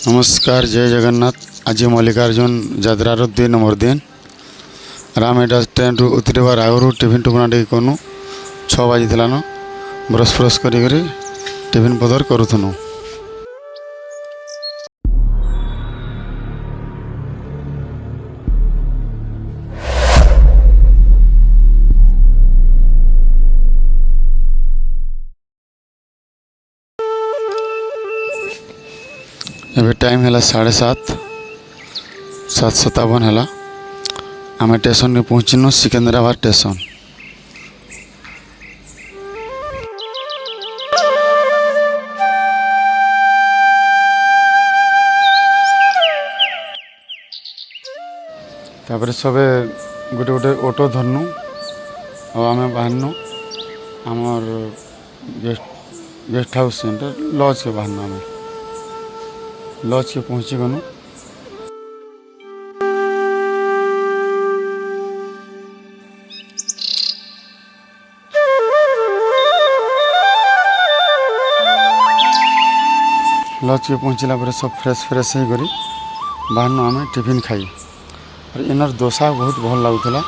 नमस्कार जय जगन्नाथ। आज मल्लिकार्जुन यात्रार 2 नंबर दिन आम एटा ट्रेन रु उतरबार आगु टिफिन टुकना टे कनु 6 बाजी न ब्रश फ्रश करी टिफिन पदर करूथनु। एबे टाइम है 7:30 7:57 है। आम स्टेशन में पहुँचनु सिकंदराबाद स्टेशन। तापर सबे गोटे गोटे ऑटो धरनु और आम बाहरनु आमर गेस्ट हाउस सेंटर लॉज के बाहरनु आम लॉज के पहुँची गनु। लॉज के पहुँचला पर सब फ्रेश हो करी बाहर आम टिफिन खाई और इनर डोसा बहुत भल लगुला।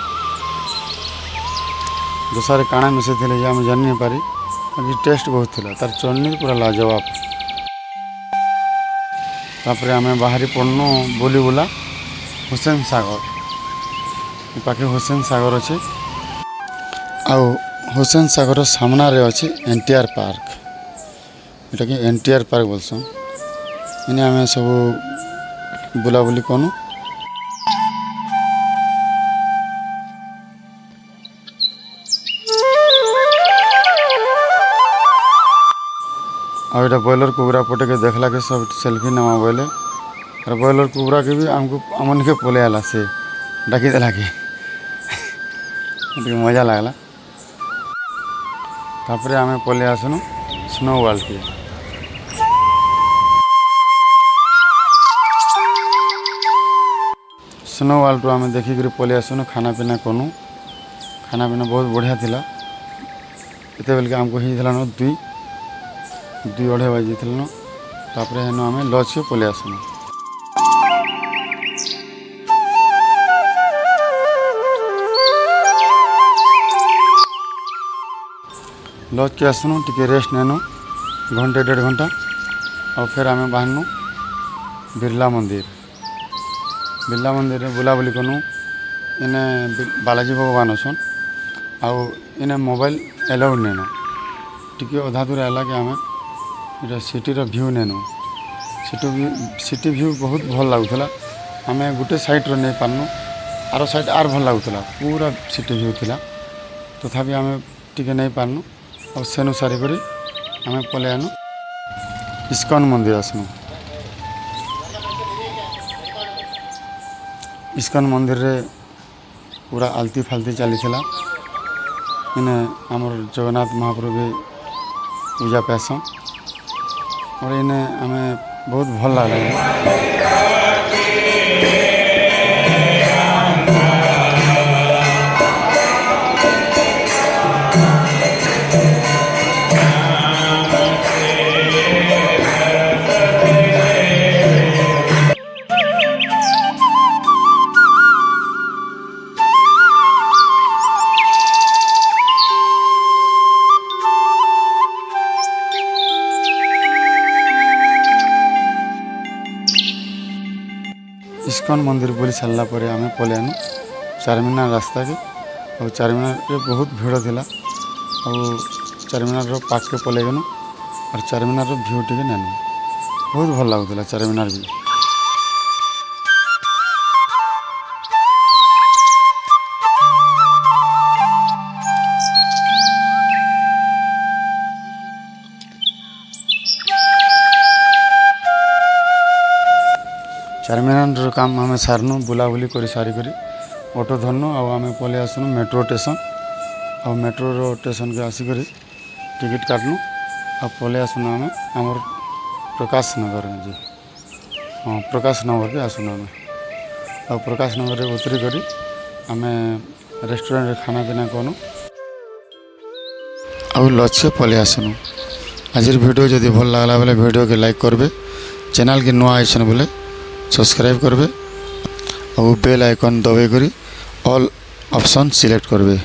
डोसा काଣା मिसे थे ये आम जानी पारी टेस्ट बहुत थिला। तार चटनी पूरा लाजवाब। तापर आम बाहरी पड़नु बोली बुला हुसैन सागर पाखे हुसैन सागर अच्छे आउ हुसैन सागर सामना रे अच्छे एनटीआर पार्क। इटा कि एनटीआर पार्क बोलसन। इने आम सब बुलाबुली कनु। और यहाँ बॉयलर कुबरा पटे के देखला के सब सेल्फी नमा बोले और बॉयलर कुबरा के भी आमको अमन के पोले आला से डाकी देला के मजा लगला। तापर आम पले आसनु स्नो वर्ल्ड के। स्नो वर्ल्ड आम देखिक पले आसनु खाना पीना कनु। खाना पीना बहुत बढ़िया थिला। इते बेल के आमको होता न 2-2:30 बजे न। तापर हेन आम लॉज के पले आसनु। लॉज के आसनु टिके रेस्ट नेनु घंटे 1.5 घंटा और फिर आम बाहरनु बिरला मंदिर रे बुलाबुली कनु। इने बालाजी भगवान असन आउ इने मोबाइल एलाउड नेनु। टिके अधा दूर आला के आम इटा सिटी रो व्यू नेनु। सिटी व्यू बहुत भल लगुला। आम गोटे साइड रो नहीं पारनु आर साइड आर भल लगुला। पूरा सिटी व्यू थिला तथापि आम टिके नहीं पारनु और सेनु सारी करी आम पले आनु इस्कॉन मंदिर आसनु। इस्कॉन मंदिर रे पूरा आलती फालती चली थिला। इने आमर जगन्नाथ महाप्रभु भी पूजा पैसा और इने आमे बहुत भल लगे। इस्कॉन मंदिर बोली सारा पर आम पले आनु चारमीनार रास्ता के और चारमीनार रे बहुत भीड़ थिला और चारमीनार रो पाक के पले गनु और चारमीनार रो व्यू टिके नेनु। बहुत भल लगुला चारमीनार भी। चारमीनार काम आम सारनु बुलाबुली कर सारी करी ऑटो धरनु आम पले आसनु मेट्रो स्टेशन और मेट्रो स्टेशन के आसिक टिकट काटनु और पले आसनु आम आमर प्रकाश नगर जी। हाँ प्रकाश नगर के आसनु आम और प्रकाश नगर उतरी करी आम रेस्टोरेंट खाना पीना कनु और लॉज के पले आसनु। आज वीडियो जदि भल लगला बेले वीडियो के लाइक करबे चैनल के नुआ आइछन बोले सब्सक्राइब करबे और बेल आइकन दबाई करी ऑल ऑप्शन सिलेक्ट करबे।